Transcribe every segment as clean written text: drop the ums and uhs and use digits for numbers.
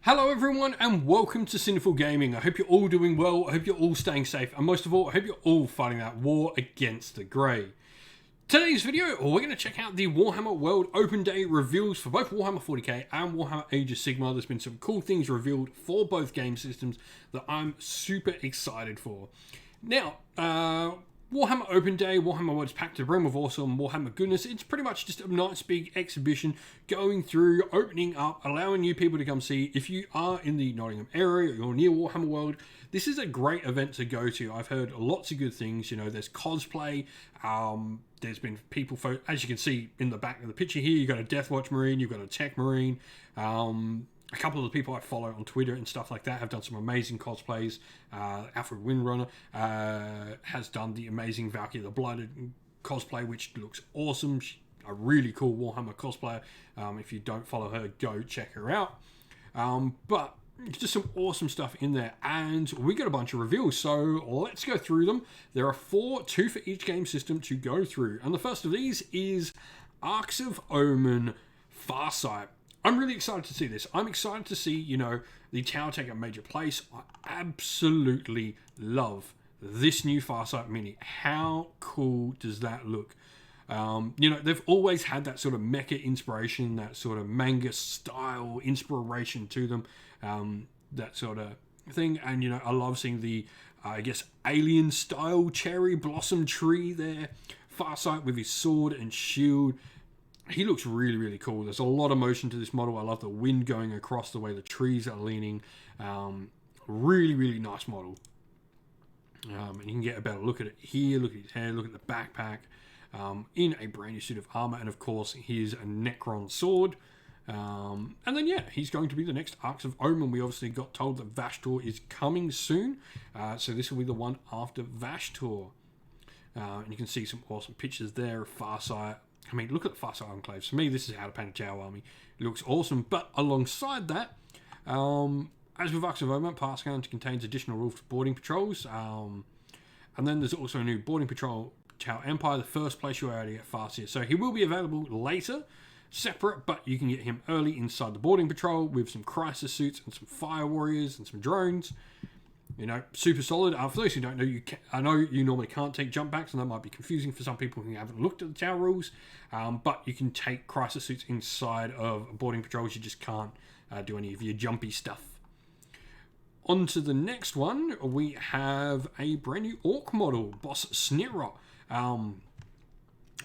Hello everyone and welcome to Sinful Gaming. I hope you're all doing well, I hope you're all staying safe, and most of all, I hope you're all fighting that war against the grey. Today's video, we're going to check out the Warhammer World Open Day reveals for both Warhammer 40k and Warhammer Age of Sigmar. There's been some cool things revealed for both game systems that I'm super excited for. Now, Warhammer Open Day, Warhammer World's packed to the brim with awesome Warhammer goodness. It's pretty much just a nice big exhibition going through, opening up, allowing new people to come see. If you are in the Nottingham area or you're near Warhammer World, this is a great event to go to. I've heard lots of good things. You know, there's cosplay. There's been people, as you can see in the back of the picture here, you've got a Deathwatch Marine, you've got a Tech Marine. A couple of the people I follow on Twitter and stuff like that have done some amazing cosplays. Alfred Windrunner has done the amazing Valkyrie the Blooded cosplay, which looks awesome. She's a really cool Warhammer cosplayer. If you don't follow her, go check her out. But just some awesome stuff in there, and we got a bunch of reveals, so let's go through them. There are two for each game system to go through, and the first of these is Arks of Omen Farsight. I'm really excited to see this. I'm excited to see, you know, the tower take a major place. I absolutely love this new Farsight mini. How cool does that look? You know, they've always had that sort of mecha inspiration, that sort of manga style inspiration to them, that sort of thing. And, you know, I love seeing the, I guess, alien style cherry blossom tree there. Farsight with his sword and shield. He looks really, really cool. There's a lot of motion to this model. I love the wind going across the way the trees are leaning. Really, really nice model. And you can get a better look at it here. Look at his hair. Look at the backpack. In a brand new suit of armor. And, of course, his Necron sword. And then, yeah, he's going to be the next Arks of Omen. We obviously got told that Vashtor is coming soon. So this will be the one after Vashtor. And you can see some awesome pictures there of Farsight. I mean, look at the Farsight Enclaves. For me, this is how to paint a Chow army. It looks awesome. But alongside that, as with Arks of Omen, Pass Count contains additional rules for boarding patrols. And then there's also a new boarding patrol, Chow Empire, the first place you're already at Farsight. So he will be available later, separate, but you can get him early inside the boarding patrol with some crisis suits and some fire warriors and some drones. You know, super solid. For those who don't know, I know you normally can't take jump backs, and that might be confusing for some people who haven't looked at the tower rules. But you can take crisis suits inside of boarding patrols. You just can't do any of your jumpy stuff. On to the next one, we have a brand new Orc model, Boss Snirot.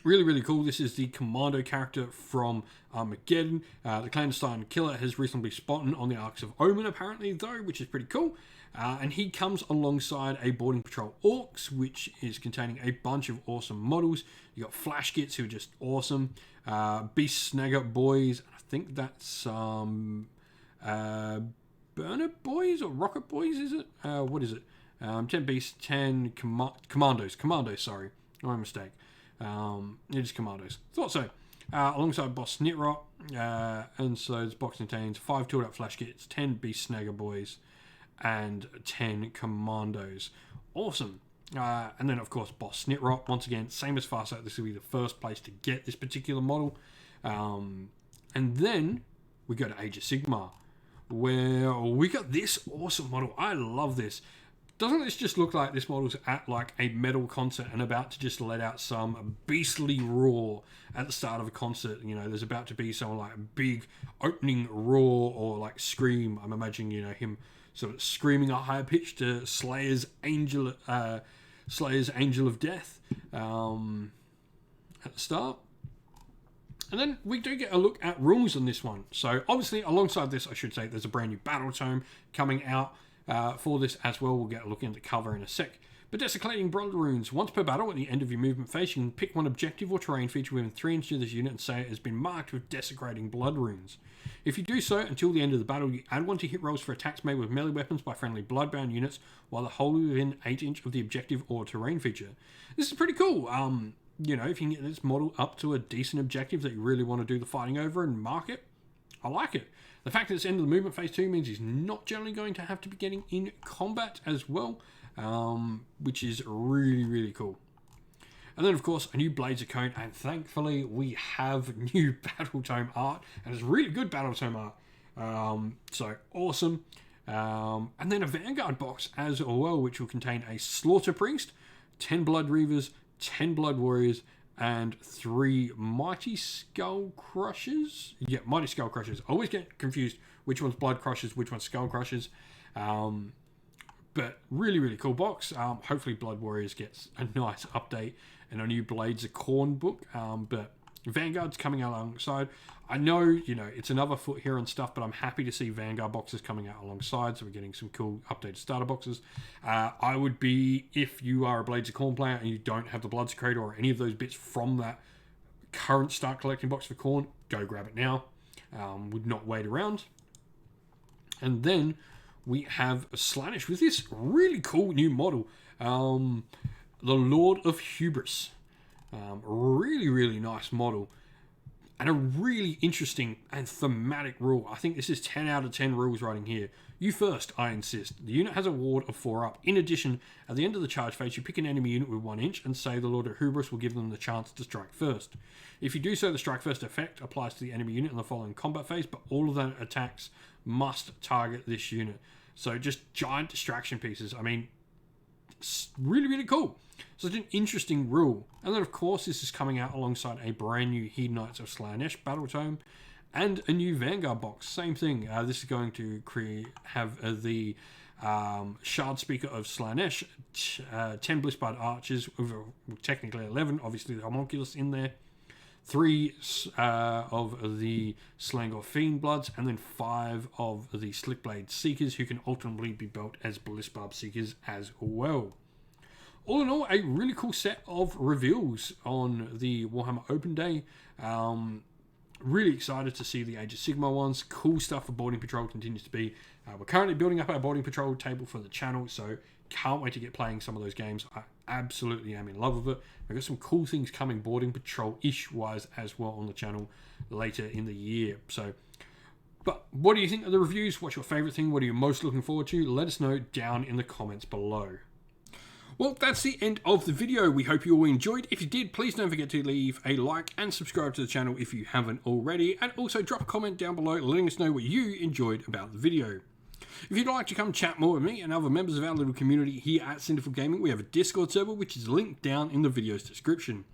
Really, really cool. This is the commando character from Armageddon. The clandestine killer has recently spotted on the Arks of Omen, apparently, though, which is pretty cool. And he comes alongside a boarding patrol orcs, which is containing a bunch of awesome models. You got Flash Gits, who are just awesome. Beast Snagger Boys. I think that's Burner Boys or Rocket Boys, is it? What is it? 10 Beasts, 10 Commandos. Commandos, sorry. My mistake. It is Commandos. Thought so. Alongside Boss Snirot. And so this box contains 5 tooled up Flash Gits, 10 Beast Snagger Boys, and 10 Commandos. Awesome. And then, of course, Boss Snirot. Once again, same as Farsight, this will be the first place to get this particular model. And then we go to Age of Sigmar, where we got this awesome model. I love this. Doesn't this just look like this model's at like a metal concert and about to just let out some beastly roar at the start of a concert? You know, there's about to be some like big opening roar or like scream. I'm imagining, you know, him sort of screaming a higher pitch to Slayer's Angel of Death at the start. And then we do get a look at rules on this one. So obviously, alongside this, I should say, there's a brand new battle tome coming out for this as well. We'll get a look into cover in a sec. But desecrating blood runes. Once per battle, at the end of your movement phase, you can pick one objective or terrain feature within 3 inches of this unit and say it has been marked with desecrating blood runes. If you do so until the end of the battle, you add 1 to hit rolls for attacks made with melee weapons by friendly bloodbound units while they're wholly within 8 inches of the objective or terrain feature. This is pretty cool. You know, if you can get this model up to a decent objective that you really want to do the fighting over and mark it, I like it. The fact that it's end of the movement phase 2 means he's not generally going to have to be getting in combat as well, which is really, really cool. And then, of course, a new Blades of Khorne, and thankfully we have new Battle Tome art, and it's really good Battle Tome art. So awesome. And then a Vanguard box as well, which will contain a Slaughter Priest, 10 Blood Reavers, 10 Blood Warriors, and 3 Mighty Skull Crushers. Yeah, Mighty Skull Crushers. I always get confused which one's Blood Crushers, which one's Skull Crushers. But really, really cool box. Hopefully Blood Warriors gets a nice update and a new Blades of Khorne book. But Vanguard's coming out alongside. I know, you know, it's another foot here on stuff, but I'm happy to see Vanguard boxes coming out alongside, so we're getting some cool updated starter boxes. I would be, if you are a Blades of Khorne player and you don't have the Bloodsecrator or any of those bits from that current start collecting box for Khorne, go grab it now. Would not wait around. And then we have Slaanesh with this really cool new model, the Lord of Hubris. Really, really nice model. And a really interesting and thematic rule. I think this is 10 out of 10 rules right in here. You first, I insist. The unit has a ward of 4 up. In addition, at the end of the charge phase, you pick an enemy unit with 1 inch and say the Lord of Hubris will give them the chance to strike first. If you do so, the strike first effect applies to the enemy unit in the following combat phase, but all of the attacks must target this unit. So just giant distraction pieces. I mean, it's really, really cool. Such an interesting rule. And then, of course, this is coming out alongside a brand new Hedonites of Slaanesh Battle Tome and a new Vanguard box. Same thing. This is going to have the Shard Speaker of Slaanesh, 10 Blissbarred Archers, with technically 11, obviously the Homunculus in there, 3 of the Slangor Fiend Bloods, and then 5 of the Slickblade Seekers, who can ultimately be built as Blissbarb Seekers as well. All in all, a really cool set of reveals on the Warhammer Open Day. Really excited to see the Age of Sigmar ones. Cool stuff for Boarding Patrol continues to be. We're currently building up our Boarding Patrol table for the channel, so can't wait to get playing some of those games. I absolutely am in love with it. We've got some cool things coming Boarding Patrol-ish wise as well on the channel later in the year. So, but what do you think of the reviews? What's your favourite thing? What are you most looking forward to? Let us know down in the comments below. Well, that's the end of the video. We hope you all enjoyed. If you did, please don't forget to leave a like and subscribe to the channel if you haven't already. And also drop a comment down below letting us know what you enjoyed about the video. If you'd like to come chat more with me and other members of our little community here at Sinful Gaming, we have a Discord server which is linked down in the video's description.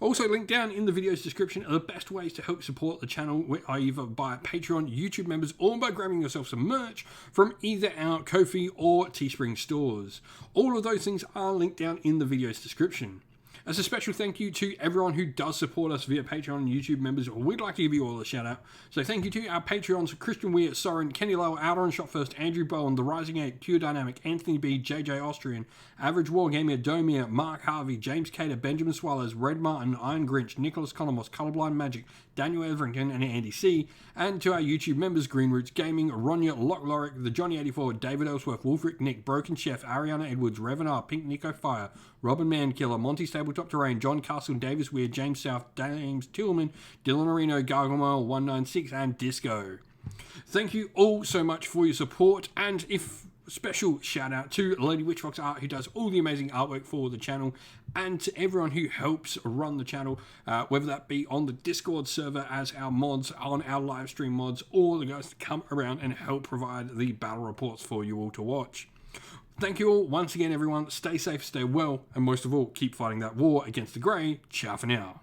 Also linked down in the video's description are the best ways to help support the channel, either by Patreon, YouTube members, or by grabbing yourself some merch from either our Ko-fi or Teespring stores. All of those things are linked down in the video's description. As a special thank you to everyone who does support us via Patreon and YouTube members, we'd like to give you all a shout out. So thank you to our Patreons, Christian Weir, Soren, Kenny Lowell, Outer and Shot First, Andrew Bowen, The Rising 8, Pure Dynamic, Anthony B, JJ Austrian, Average Wargamer, Domir, Mark Harvey, James Cater, Benjamin Swallows, Red Martin, Iron Grinch, Nicholas Conomos, Colorblind Magic, Daniel Everington, and Andy C. And to our YouTube members, Green Roots Gaming, Ronya, Lock Lorick, The Johnny84, David Ellsworth, Wolfric Nick, Broken Chef, Ariana Edwards, Revenar, Pink Nico Fire, Robin Mankiller, Monty Stabletop Terrain, John Castle, Davis Weir, James South, James Tillman, Dylan Marino, Gargamel 196, and Disco. Thank you all so much for your support, and special shout out to Lady Witchfox Art, who does all the amazing artwork for the channel, and to everyone who helps run the channel, whether that be on the Discord server as our mods, on our live stream mods, or the guys that come around and help provide the battle reports for you all to watch. Thank you all once again, everyone. Stay safe, stay well, and most of all, keep fighting that war against the Grey. Ciao for now.